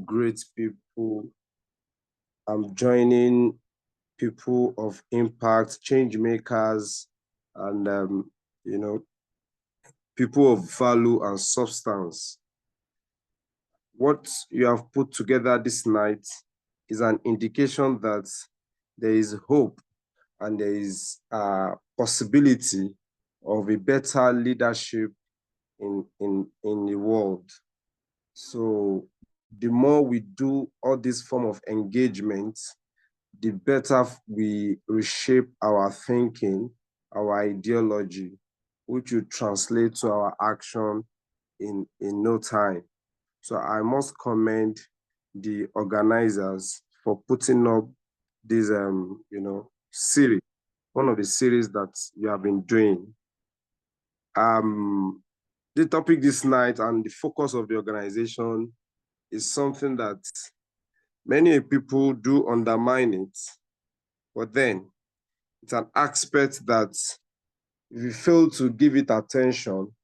great people. I'm joining people of impact, change makers, and people of value and substance. What you have put together this night is an indication that there is hope and there is a possibility of a better leadership in the world. So the more we do all this form of engagement, the better we reshape our thinking, our ideology, which will translate to our action in no time. So I must commend the organizers for putting up this, series, one of the series that you have been doing. The topic this night and the focus of the organization is something that many people do undermine it, but then it's an aspect that if we fail to give it attention,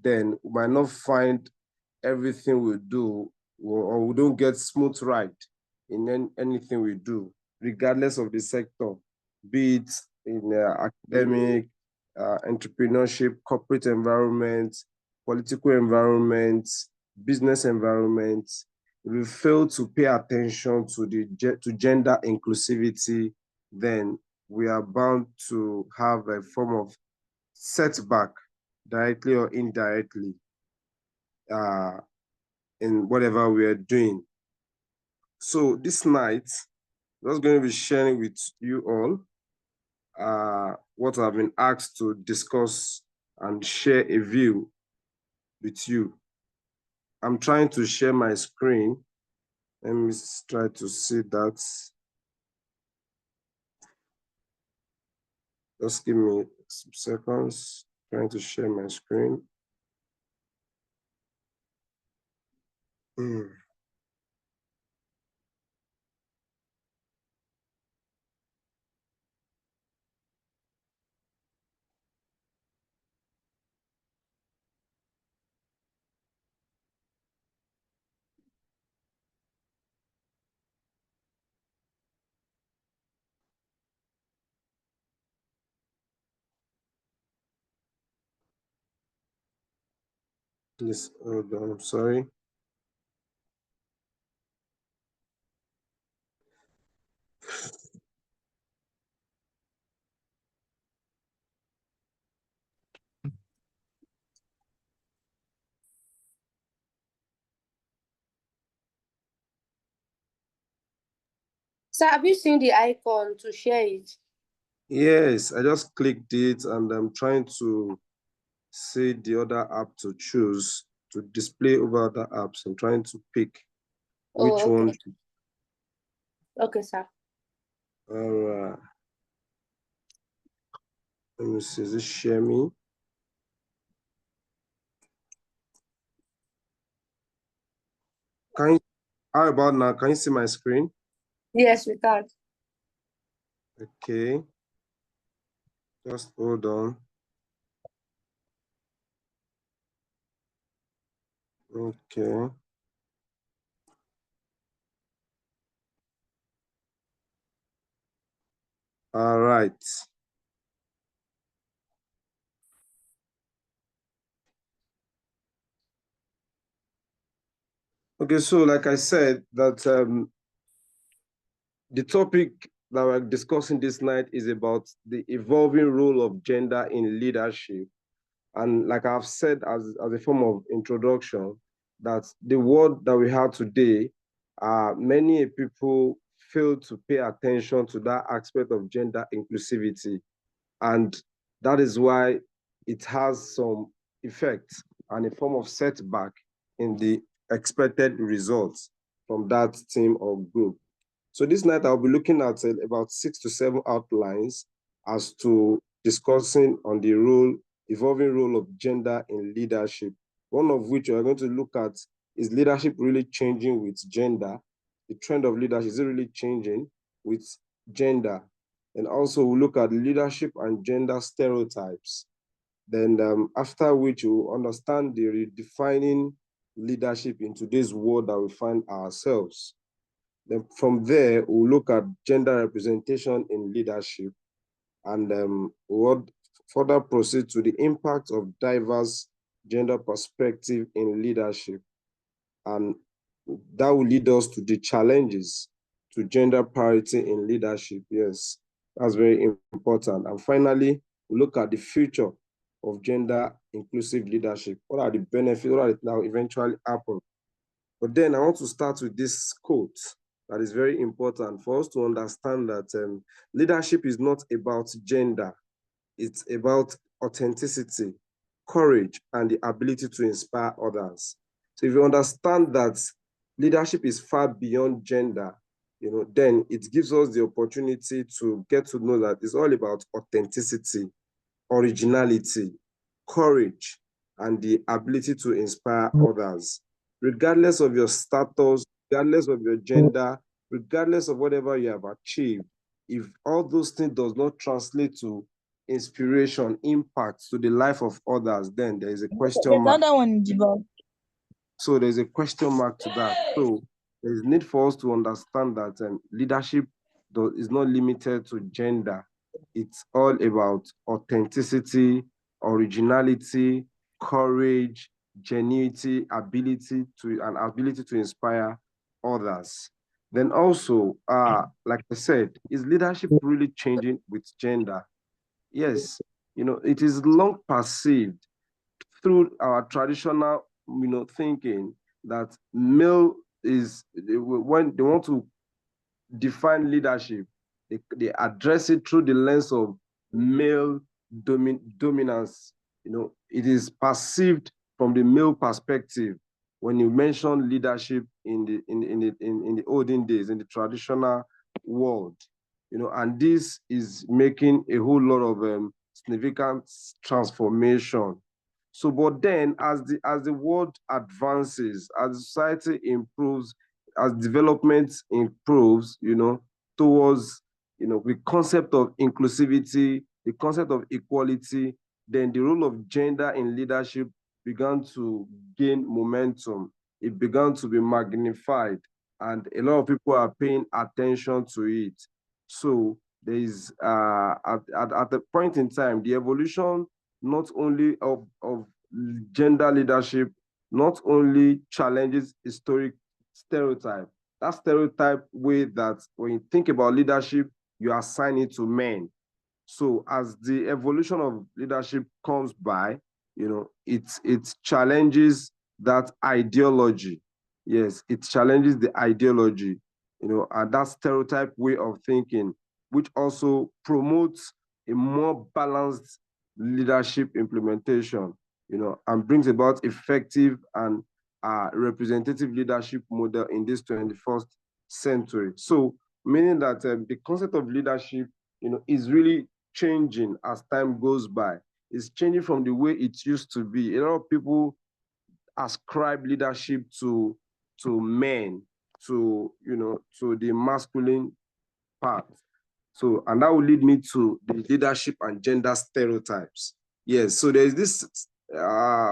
then we might not find everything we do, or we don't get smooth ride in anything we do, regardless of the sector, be it in academic, entrepreneurship, corporate environment, political environment, business environment. If we fail to pay attention to gender inclusivity, then we are bound to have a form of setback, directly or indirectly, in whatever we are doing. So this night, I'm just going to be sharing with you all what I've been asked to discuss and share a view with you. I'm trying to share my screen. Let me try to see that. Just give me some seconds. Trying to share my screen. Please hold on, I'm sorry. So have you seen the icon to share it? Yes, I just clicked it and I'm trying to see the other app to choose to display over other apps. I'm trying to pick which okay. one. Okay, sir. All right. Let me see. Is this share me? How about now? Can you see my screen? Yes, we can. Okay. Just hold on. Okay. All right. Okay, so like I said, that the topic that we're discussing this night is about the evolving role of gender in leadership. And like I've said as a form of introduction, that the world that we have today, many people fail to pay attention to that aspect of gender inclusivity. And that is why it has some effect and a form of setback in the expected results from that team or group. So this night I'll be looking at about 6 to 7 outlines as to discussing on the evolving role of gender in leadership. One of which we're going to look at is leadership really changing with gender? The trend of leadership, is it really changing with gender? And also we'll look at leadership and gender stereotypes. Then after which we'll understand the redefining leadership in today's world that we find ourselves. Then from there, we'll look at gender representation in leadership, and we'll further proceed to the impact of diverse gender perspective in leadership. And that will lead us to the challenges to gender parity in leadership. Yes, that's very important. And finally, we look at the future of gender inclusive leadership. What are the benefits? What are the that will eventually happen? But then I want to start with this quote that is very important for us to understand that leadership is not about gender. It's about authenticity, courage, and the ability to inspire others. So if you understand that leadership is far beyond gender, then it gives us the opportunity to get to know that it's all about authenticity, originality, courage, and the ability to inspire others. Regardless of your status, regardless of your gender, regardless of whatever you have achieved, if all those things does not translate to inspiration, impact to the life of others, then there is a question There's mark. another one in Jibo. So there's a question mark to that. So there's need for us to understand that leadership is not limited to gender. It's all about authenticity, originality, courage, genuinity, ability to inspire others. Then also, like I said, is leadership really changing with gender? Yes, it is long perceived through our traditional, thinking that male is, when they want to define leadership, they address it through the lens of male dominance. It is perceived from the male perspective when you mention leadership in the olden days, in the traditional world. And this is making a whole lot of significant transformation. So, but then as the world advances, as society improves, as development improves, towards, the concept of inclusivity, the concept of equality, then the role of gender in leadership began to gain momentum. It began to be magnified, and a lot of people are paying attention to it. So there is, at a point in time, the evolution not only of gender leadership, not only challenges historic stereotype, that stereotype way that when you think about leadership, you assign it to men. So as the evolution of leadership comes by, it challenges that ideology. Yes, it challenges the ideology, and that stereotype way of thinking, which also promotes a more balanced leadership implementation, and brings about effective and representative leadership model in this 21st century. So meaning that the concept of leadership, is really changing as time goes by. It's changing from the way it used to be. A lot of people ascribe leadership to men, to the masculine part. So, and that will lead me to the leadership and gender stereotypes. Yes, so there's this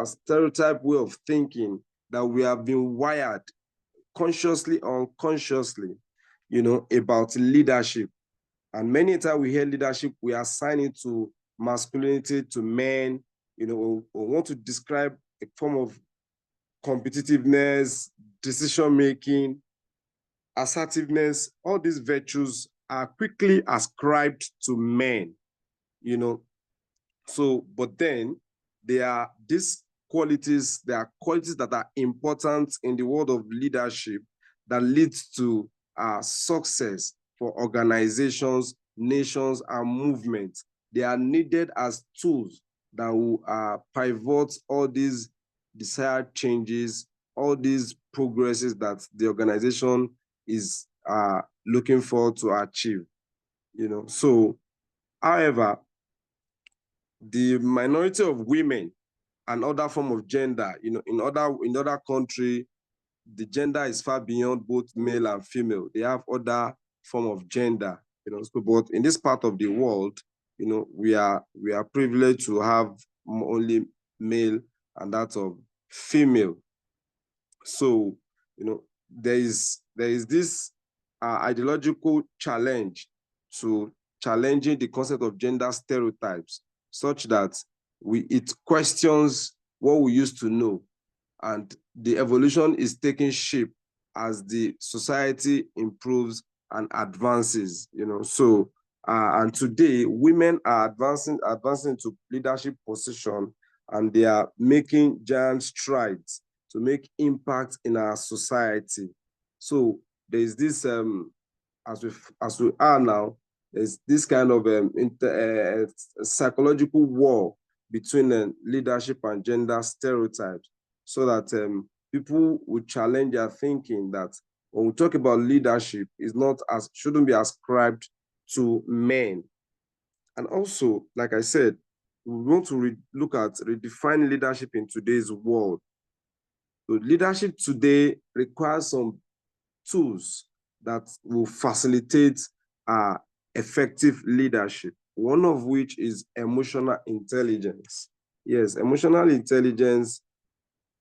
stereotype way of thinking that we have been wired consciously or unconsciously, about leadership. And many times we hear leadership, we assign it to masculinity, to men, or want to describe a form of competitiveness, decision-making, assertiveness. All these virtues are quickly ascribed to men, So, but then there are these qualities, there are qualities that are important in the world of leadership that leads to success for organizations, nations, and movements. They are needed as tools that will pivot all these desired changes, all these progresses that the organization is looking for to achieve. So, however, the minority of women and other form of gender, in other country, the gender is far beyond both male and female. They have other form of gender, So, but in this part of the world, we are privileged to have only male and that of female. So, there is this ideological challenge to challenging the concept of gender stereotypes, such that it questions what we used to know, and the evolution is taking shape as the society improves and advances. So and today women are advancing to leadership position, and they are making giant strides to make impact in our society. So there is this as we are now, there's this kind of psychological war between leadership and gender stereotypes, so that people will challenge their thinking that when we talk about leadership, shouldn't be ascribed to men. And also, like I said, we want to look at redefining leadership in today's world. So leadership today requires some tools that will facilitate effective leadership, one of which is emotional intelligence. Yes, emotional intelligence,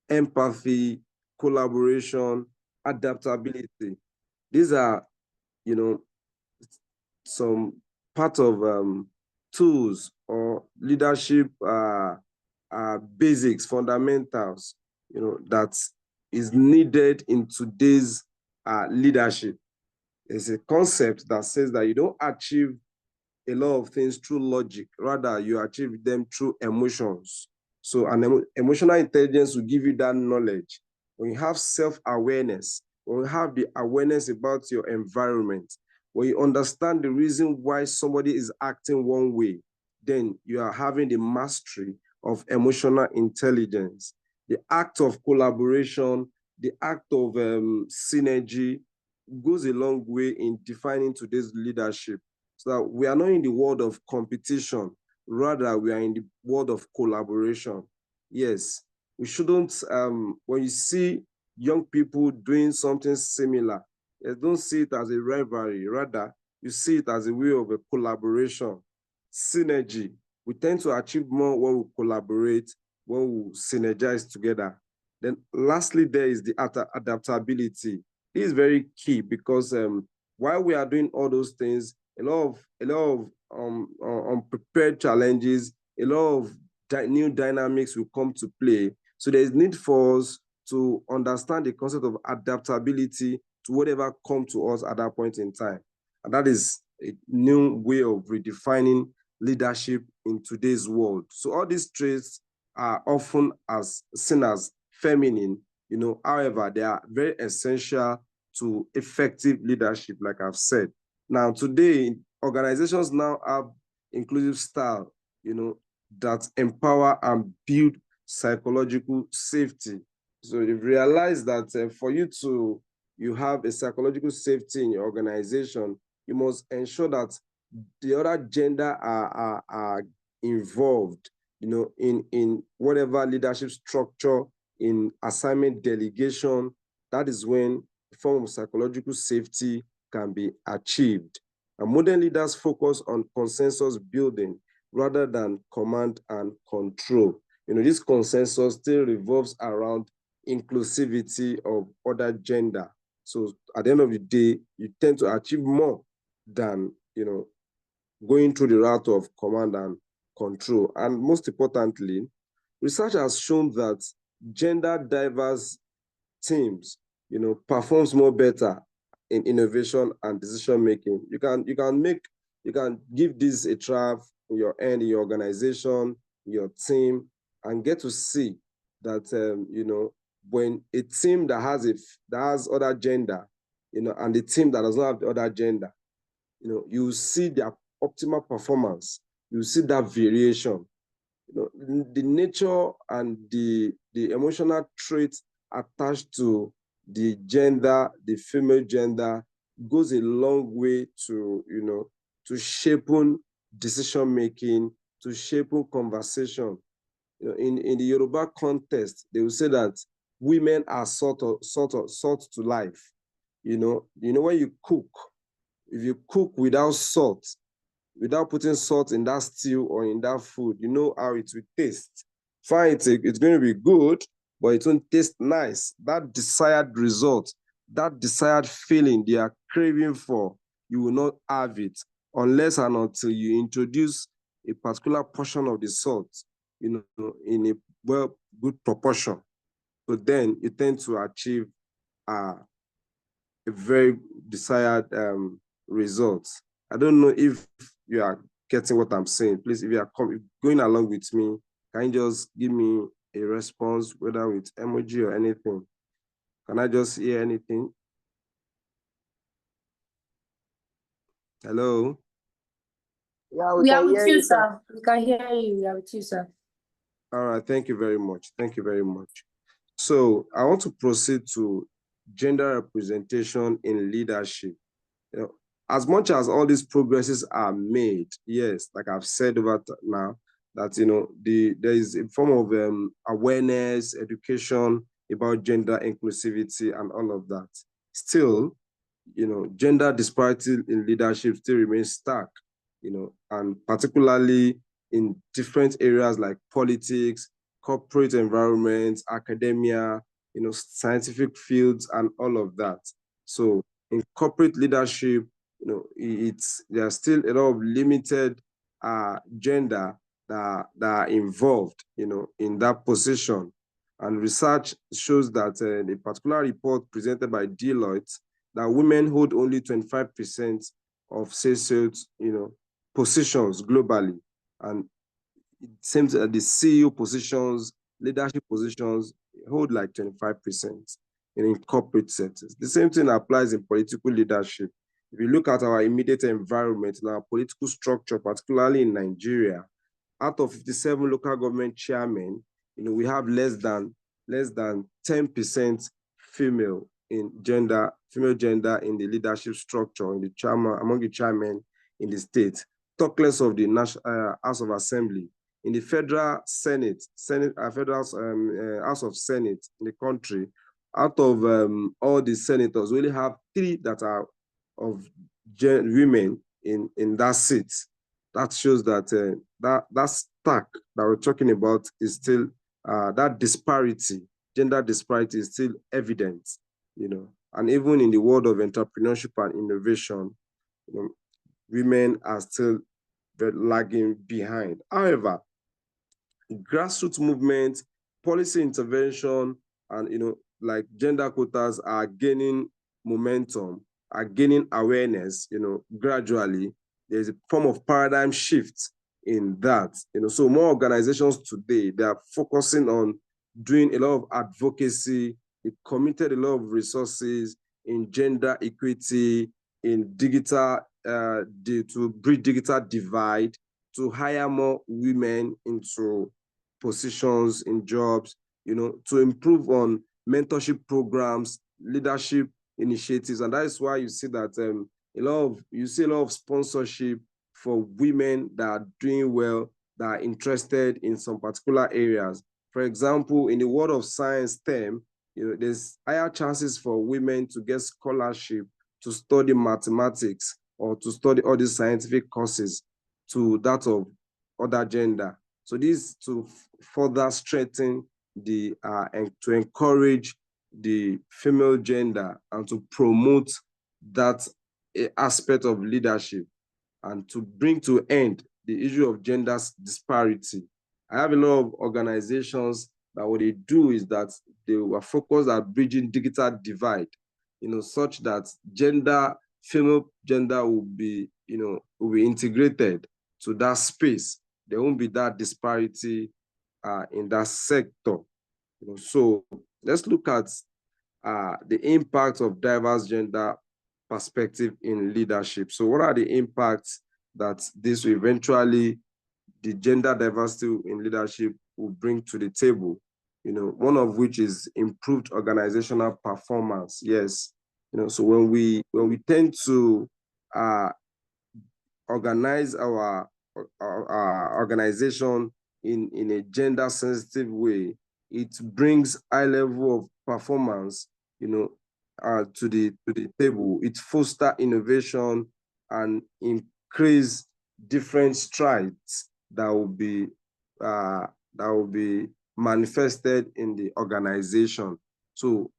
empathy, collaboration, adaptability. These are, some part of tools or leadership basics, fundamentals, that is needed in today's leadership. It's a concept that says that you don't achieve a lot of things through logic, rather you achieve them through emotions. So an emotional intelligence will give you that knowledge. When you have self-awareness, when you have the awareness about your environment, when you understand the reason why somebody is acting one way, then you are having the mastery of emotional intelligence. The act of collaboration, the act of synergy goes a long way in defining today's leadership. So that we are not in the world of competition, rather we are in the world of collaboration. Yes, we shouldn't, when you see young people doing something similar, don't see it as a rivalry, rather you see it as a way of a collaboration, synergy. We tend to achieve more when we collaborate, when we synergize together. Then lastly, there is the adaptability. This is very key because while we are doing all those things, a lot of unprepared challenges, a lot of new dynamics will come to play. So there is need for us to understand the concept of adaptability to whatever comes to us at that point in time. And that is a new way of redefining leadership in today's world. So all these traits are often seen as feminine, however, they are very essential to effective leadership, like I've said. Now, today, organizations now have inclusive style, that empower and build psychological safety. So you've realized that for you have a psychological safety in your organization, you must ensure that the other gender are involved, in whatever leadership structure, in assignment delegation. That is when a form of psychological safety can be achieved. And modern leaders focus on consensus building rather than command and control. This consensus still revolves around inclusivity of other gender. So at the end of the day, you tend to achieve more than, going through the route of command and control. And most importantly, research has shown that gender diverse teams, performs more better in innovation and decision making. You can give this a try in your end, in your organization, your team, and get to see that when a team that has other gender, and the team that does not have the other gender, you see their optimal performance. You see that variation. The nature and the emotional traits attached to the gender, the female gender, goes a long way to, to shaping decision making, to shaping conversation. In the Yoruba context, they will say that women are salt to life. When you cook, if you cook without salt, without putting salt in that stew or in that food, you know how it will taste. Fine, it's going to be good, but it won't taste nice. That desired result, that desired feeling they are craving for, you will not have it unless and until you introduce a particular portion of the salt, in a good proportion. So then you tend to achieve a very desired result. I don't know if you are getting what I'm saying. Please, if you are going along with me, can you just give me a response, whether with emoji or anything? Can I just hear anything? Hello? Yeah, We are with hear you, sir. sir. We can hear you. We are with you, sir. All right, thank you very much. Thank you very much. So I want to proceed to gender representation in leadership. As much as all these progresses are made, yes, like I've said over now, that there is a form of awareness, education about gender inclusivity and all of that. Still, gender disparity in leadership still remains stark, and particularly in different areas like politics, corporate environments, academia, scientific fields, and all of that. So in corporate leadership, there's still a lot of limited gender that are involved, in that position. And research shows that a particular report presented by Deloitte, that women hold only 25% of sales, positions globally. And it seems that the CEO positions, leadership positions hold like 25% in corporate settings. The same thing applies in political leadership. If you look at our immediate environment and our political structure, particularly in Nigeria, out of 57 local government chairmen, we have less than 10% female gender in the leadership structure, in the chairman, among the chairmen in the state. Talk less of the National House of Assembly. In the federal Senate, House of Senate in the country, out of all the senators, we only have 3 that are of women in that seat. That shows that that stack that we're talking about is still, that disparity, gender disparity is still evident, and even in the world of entrepreneurship and innovation, women are still very lagging behind. However, grassroots movement, policy intervention, and like gender quotas are gaining momentum, are gaining awareness, gradually. There's a form of paradigm shift in that. So more organizations today, they are focusing on doing a lot of advocacy. They committed a lot of resources in gender equity, in digital, to bridge digital divide, to hire more women into positions in jobs, to improve on mentorship programs, leadership initiatives. And that is why you see that a lot of sponsorship for women that are doing well, that are interested in some particular areas. For example, in the world of science STEM, there's higher chances for women to get scholarship to study mathematics or to study all these scientific courses to that of other gender. So this to further strengthen and to encourage the female gender and to promote that aspect of leadership and to bring to end the issue of gender disparity. I have a lot of organizations that what they do is that they were focused at bridging digital divide, such that female gender will be integrated to that space. There won't be that disparity in that sector. So let's look at the impact of diverse gender perspective in leadership. So what are the impacts that this will eventually, the gender diversity in leadership will bring to the table? One of which is improved organizational performance. Yes. So when we tend to organize our organization in a gender sensitive way, it brings high level of performance, to the table. It fosters innovation and increase different strides that will be manifested in the organization. So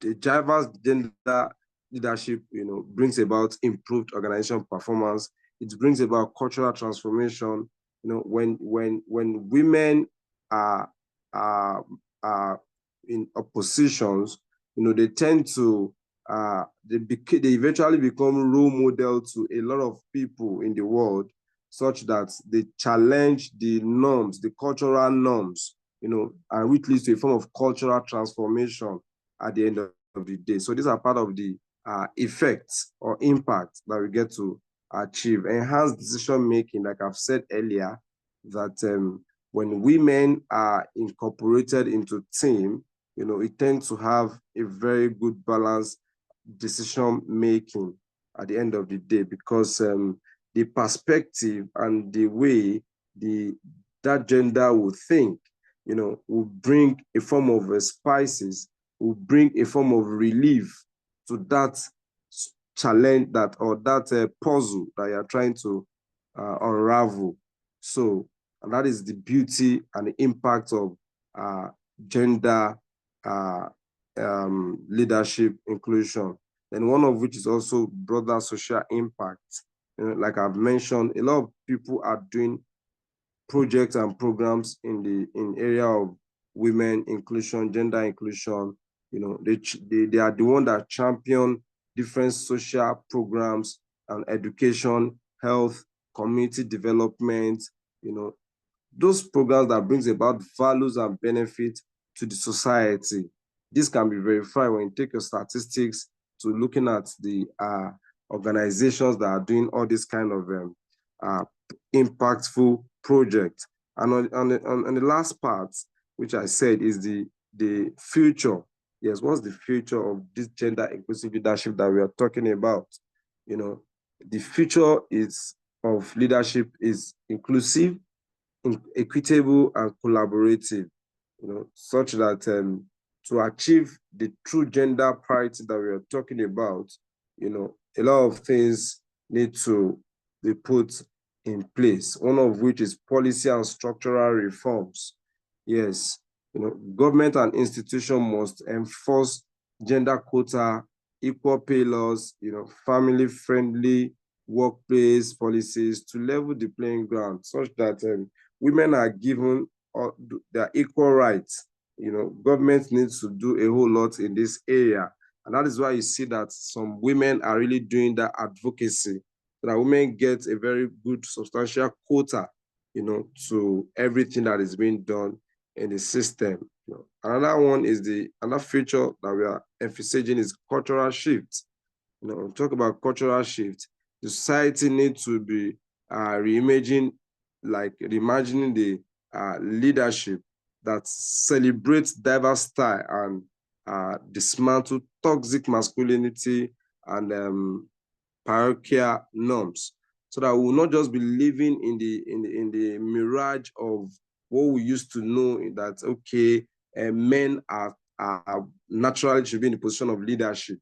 the diverse gender leadership, brings about improved organization performance. It brings about cultural transformation. When women are in oppositions, they tend to they eventually become role model to a lot of people in the world, such that they challenge the norms, the cultural norms, and which leads to a form of cultural transformation at the end of the day. So these are part of the effects or impact that we get to achieve. Enhanced decision making, like I've said earlier, that when women are incorporated into team, it tends to have a very good balanced decision making at the end of the day, because the perspective and the way that gender will think, will bring a form of spices, will bring a form of relief to that challenge, that puzzle that you're trying to unravel. So, and that is the beauty and the impact of gender leadership inclusion. And one of which is also broader social impact. Like I've mentioned, a lot of people are doing projects and programs in area of women inclusion, gender inclusion. They are the one that champion different social programs and education, health, community development, those programs that brings about values and benefits to the society. This can be verified when you take your statistics to looking at the organizations that are doing all this kind of impactful project. And on the last part, which I said is the future. Yes, what's the future of this gender inclusive leadership that we are talking about? The future of leadership is inclusive, equitable, and collaborative, such that to achieve the true gender parity that we are talking about, a lot of things need to be put in place, one of which is policy and structural reforms. Yes, government and institution must enforce gender quota, equal pay laws, family-friendly workplace policies to level the playing ground, such that women are given their equal rights. Government needs to do a whole lot in this area. And that is why you see that some women are really doing that advocacy, so that women get a very good, substantial quota, to everything that is being done in the system. Another one is another feature that we are emphasizing is cultural shift. Talk about cultural shift. The society needs to be reimagining the leadership that celebrates diverse style and dismantle toxic masculinity and patriarchal norms, so that we will not just be living in the mirage of what we used to know, that okay, men are naturally should be in the position of leadership.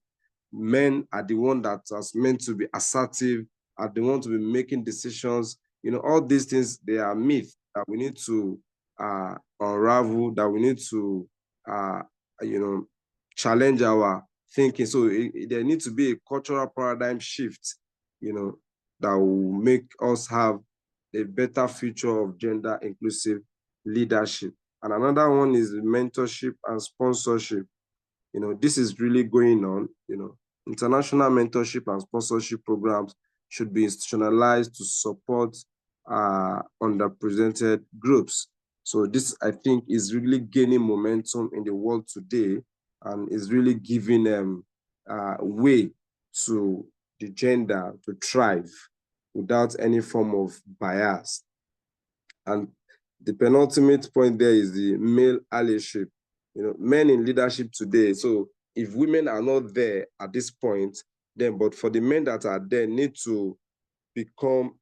Men are the one that is meant to be assertive, are the one to be making decisions. All these things, they are myths that we need to unravel, that we need to challenge our thinking. So there needs to be a cultural paradigm shift, that will make us have a better future of gender inclusive leadership. And another one is mentorship and sponsorship. This is really going on. International mentorship and sponsorship programs should be institutionalized to support underrepresented groups. So this, I think, is really gaining momentum in the world today, and is really giving way to the gender to thrive without any form of bias. And the penultimate point there is the male allyship. Men in leadership today. So if women are not there at this point, then, but for the men that are there, need to become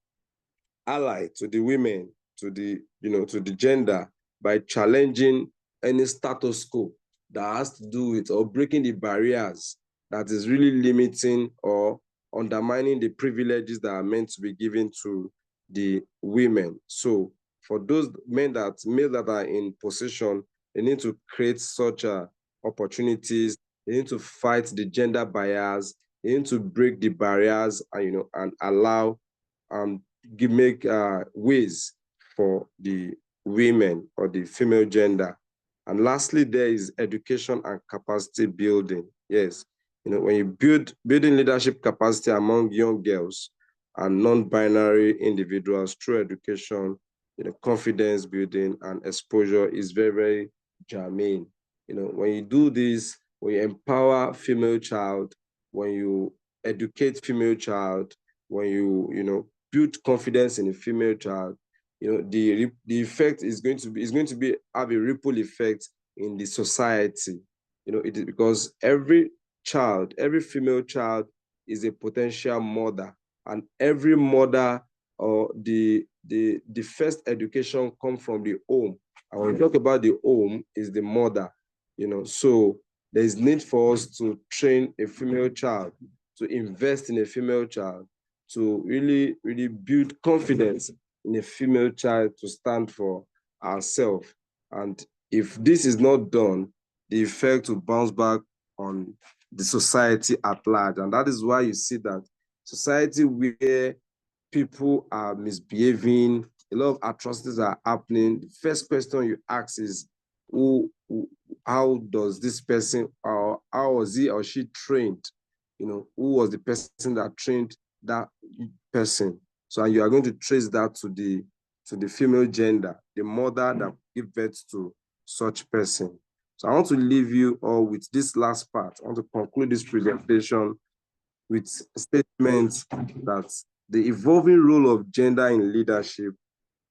allied to the women, to the gender, by challenging any status quo that has to do with, or breaking the barriers that is really limiting or undermining the privileges that are meant to be given to the women. So for those male that are in position, they need to create such opportunities. They need to fight the gender bias. They need to break the barriers and and allow make ways for the women or the female gender. And lastly, there is education and capacity building. Yes, when you building leadership capacity among young girls and non-binary individuals through education, confidence building and exposure is very, very germane. When you do this, when you empower female child, when you educate female child, when you build confidence in a female child, the effect is going to be have a ripple effect in the society. It is because every female child is a potential mother, and every mother or the first education comes from the home. And when we talk about the home, is the mother. So there is need for us to train a female child, to invest in a female child, to really, really build confidence in a female child to stand for ourselves. And if this is not done, the effect will bounce back on the society at large. And that is why you see that society where people are misbehaving, a lot of atrocities are happening, the first question you ask is, how does this person, or how was he or she trained? Who was the person that trained that person? So you are going to trace that to the female gender, the mother that gave birth to such person. So I want to leave you all with this last part. I want to conclude this presentation with a statement that the evolving role of gender in leadership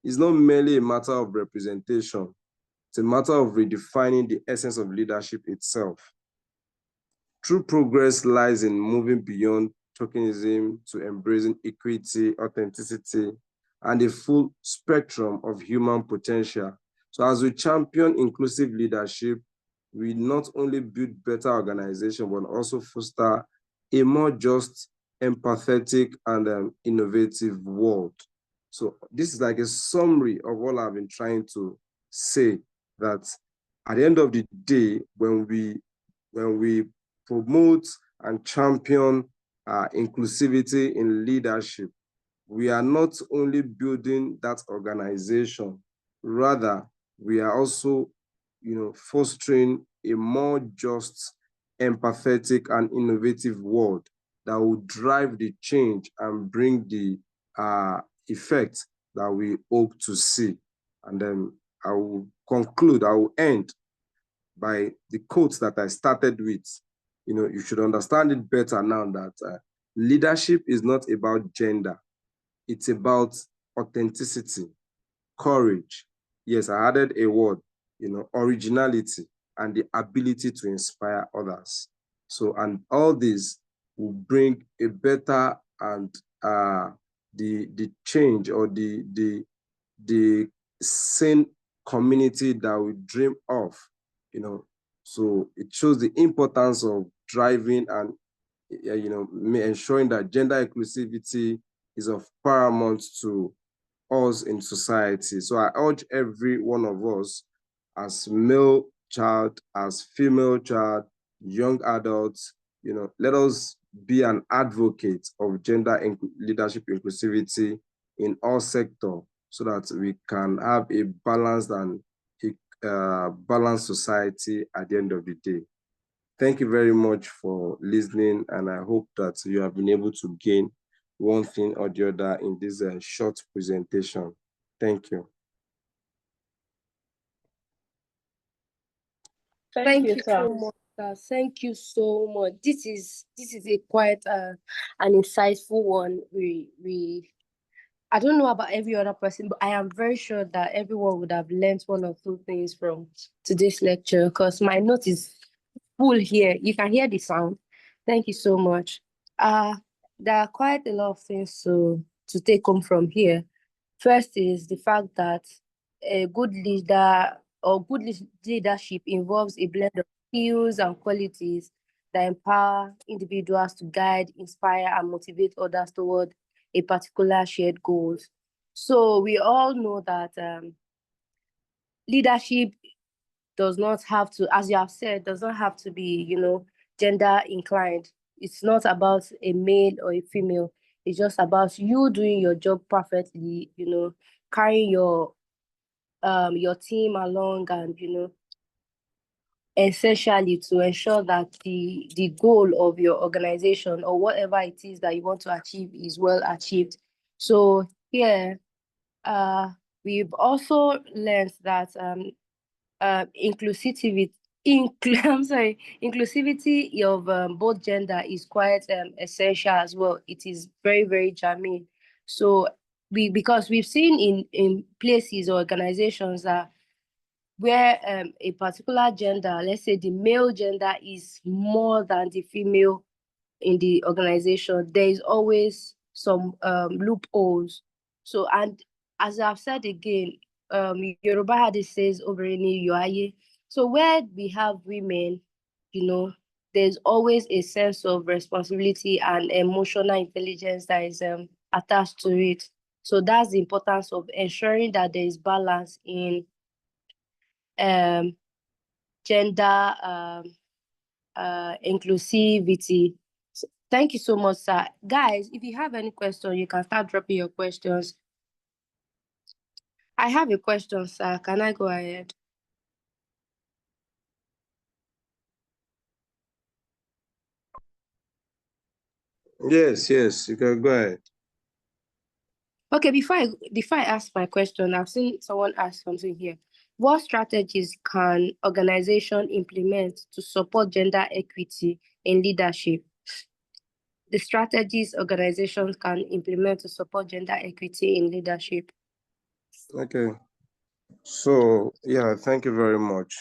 is not merely a matter of representation. It's a matter of redefining the essence of leadership itself. True progress lies in moving beyond tokenism to embracing equity, authenticity, and a full spectrum of human potential. So as we champion inclusive leadership, we not only build better organization, but also foster a more just, empathetic, and innovative world. So this is like a summary of what I've been trying to say, that at the end of the day, when we promote and champion inclusivity in leadership, we are not only building that organization, rather we are also fostering a more just, empathetic, and innovative world that will drive the change and bring the effect that we hope to see. And then I will end by the quote that I started with. You should understand it better now that leadership is not about gender. It's about authenticity, courage. Yes, I added a word, originality, and the ability to inspire others. So, and all this will bring a better and the change, or the sane community that we dream of. So it shows the importance of driving and ensuring that gender inclusivity is of paramount to us in society. So I urge every one of us, as male child, as female child, young adults, let us be an advocate of gender leadership inclusivity in all sectors, so that we can have a balanced and balanced society at the end of the day. Thank you very much for listening, and I hope that you have been able to gain one thing or the other in this short presentation. Thank you. Thank you so much, sir. Thank you so much. This is a quite an insightful one. I don't know about every other person, but I am very sure that everyone would have learned one or two things from today's lecture, because my note is full here. You can hear the sound. Thank you so much. There are quite a lot of things to take home from here. First is the fact that a good leader or good leadership involves a blend of skills and qualities that empower individuals to guide, inspire, and motivate others toward a particular shared goals. So we all know that leadership does not have to, as you have said, does not have to be, gender inclined. It's not about a male or a female. It's just about you doing your job perfectly, carrying your team along, and essentially to ensure that the goal of your organization or whatever it is that you want to achieve is well achieved. So yeah, we've also learned that inclusivity I'm sorry, inclusivity of both gender is quite essential as well. It is very, very germane. So because we've seen in places or organizations that where a particular gender, let's say the male gender, is more than the female in the organization, there is always some loopholes. So, and as I've said again, Yoruba had it says Obìnrin Yoaye. So where we have women, there's always a sense of responsibility and emotional intelligence that is attached to it. So that's the importance of ensuring that there is balance in um, gender inclusivity. So, thank you so much, sir. Guys, if you have any question, you can start dropping your questions. I have a question, sir. Can I go ahead? Yes, you can go ahead. Okay, before I ask my question, I've seen someone ask something here. What strategies can organization implement to support gender equity in leadership? The strategies organizations can implement to support gender equity in leadership. Okay. So, yeah, thank you very much.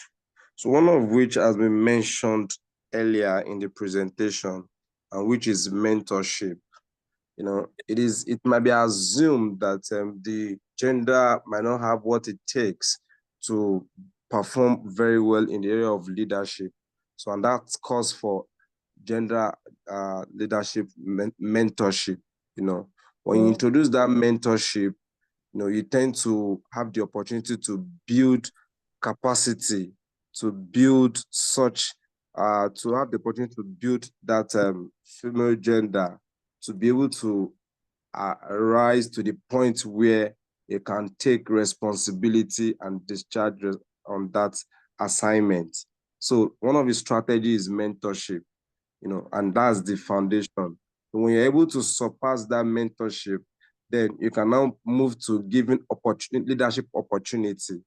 So one of which has been mentioned earlier in the presentation, and which is mentorship. It might be assumed that the gender might not have what it takes to perform very well in the area of leadership. So, and that calls for gender leadership mentorship. When you introduce that mentorship, you tend to have the opportunity to build capacity, to build such, to have the opportunity to build that female gender to be able to rise to the point where they can take responsibility and discharge on that assignment. So one of the strategies is mentorship, and that's the foundation. When you're able to surpass that mentorship, then you can now move to giving leadership opportunity.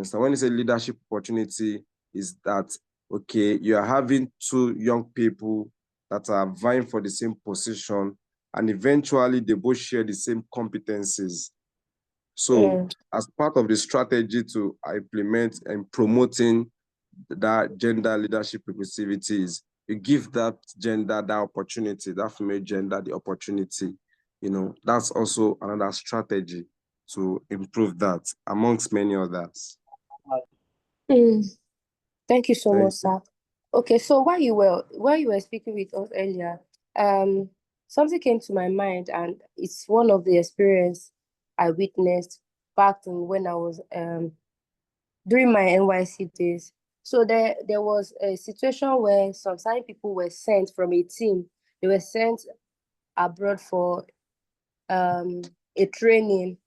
So when you say leadership opportunity, is that, okay, you are having two young people that are vying for the same position, and eventually they both share the same competencies. So as part of the strategy to implement and promoting that gender leadership inclusivity, you give that gender that opportunity, that female gender the opportunity. That's also another strategy to improve that, amongst many others. Thank you so much, sir. Okay, so while you were speaking with us earlier, something came to my mind, and it's one of the experience I witnessed back when I was during my NYC days. So there was a situation where some certain people were sent from a team. They were sent abroad for a training.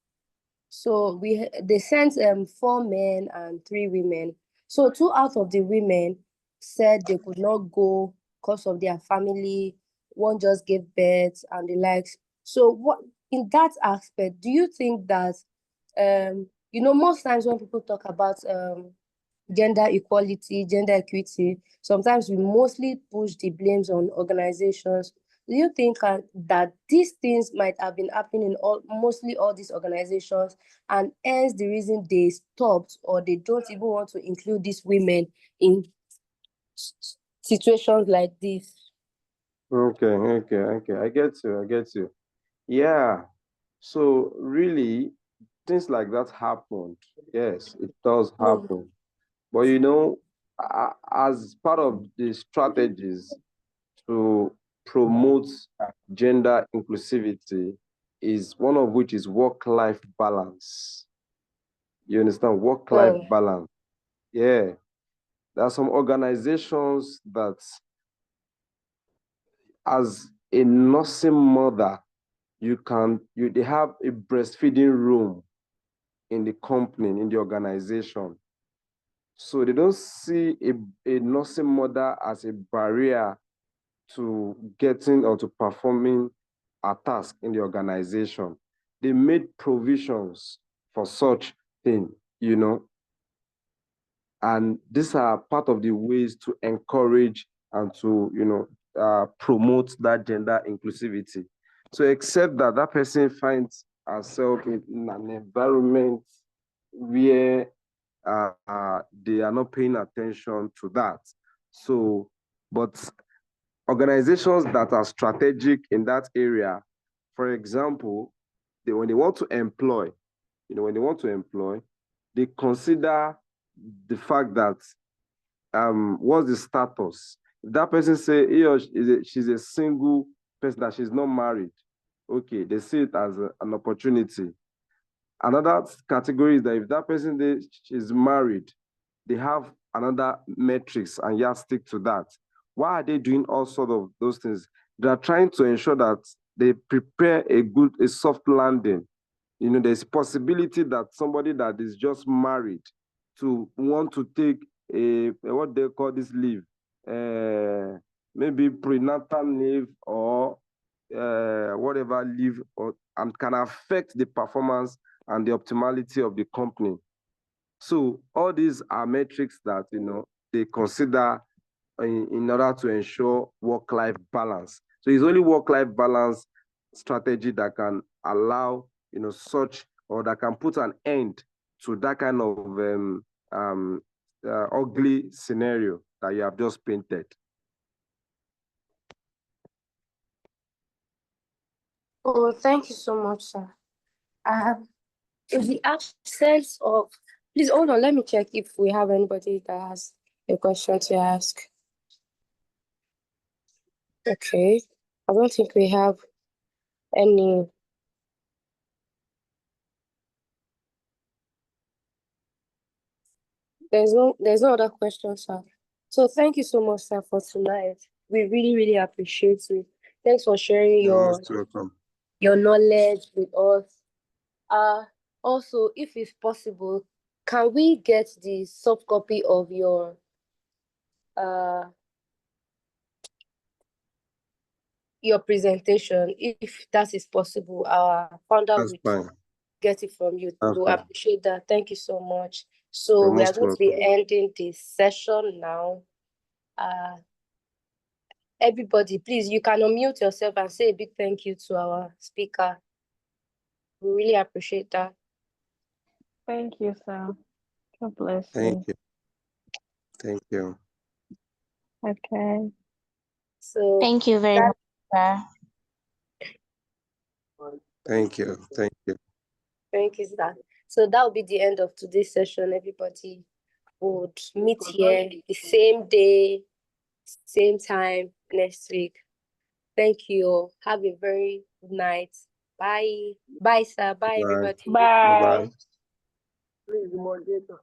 So they sent 4 men and 3 women. So 2 out of the women said they could not go because of their family. One just gave birth and the likes. So what in that aspect, do you think that most times when people talk about gender equality, gender equity, sometimes we mostly push the blames on organizations. Do you think that these things might have been happening in mostly all these organizations, and hence the reason they stopped or they don't even want to include these women in situations like this? Okay. I get you. Yeah. So really, things like that happened. Yes, it does happen. But as part of the strategies to promote gender inclusivity, is one of which is work-life balance. You understand? Work-life balance. Yeah. There are some organizations that, as a nursing mother, they have a breastfeeding room in the company, in the organization. So they don't see a nursing mother as a barrier to getting or to performing a task in the organization. They made provisions for such thing, you know. And these are part of the ways to encourage and to, promote that gender inclusivity. So except that that person finds herself in an environment where they are not paying attention to that. So, but organizations that are strategic in that area, for example, when they want to employ, they consider the fact that what's the status? If that person say he or she's a single person, that she's not married, okay, they see it as an opportunity. Another category is that if that person is married, they have another metrics and stick to that. Why are they doing all sort of those things? They are trying to ensure that they prepare a soft landing. You know, there's possibility that somebody that is just married to want to take what they call this leave, maybe prenatal leave or whatever leave, and can affect the performance and the optimality of the company. So all these are metrics that, they consider in order to ensure work-life balance. So it's only work-life balance strategy that can allow, such, or that can put an end to that kind of ugly scenario that you have just painted. Oh, thank you so much, sir. In the absence of, please hold on, let me check if we have anybody that has a question to ask. Okay, I don't think we have any. There's no other question, sir. So thank you so much, sir, for tonight. We really, really appreciate you. Thanks for sharing You're most welcome. your knowledge with us. Also, if it's possible, can we get the soft copy of your presentation? If that is possible, our founder will get it from you. We'll appreciate that. Thank you so much. So we are going to be ending this session now. Everybody, please, you can unmute yourself and say a big thank you to our speaker. We really appreciate that. Thank you, sir. God bless you. Thank you. Thank you. Okay. So thank you very much, sir. Thank you. Thank you. Thank you, sir. So that will be the end of today's session. Everybody would meet here the same day, same time next week. Thank you. Have a very good night. Bye. Bye, sir. Bye, everybody. Bye. Please, moderator.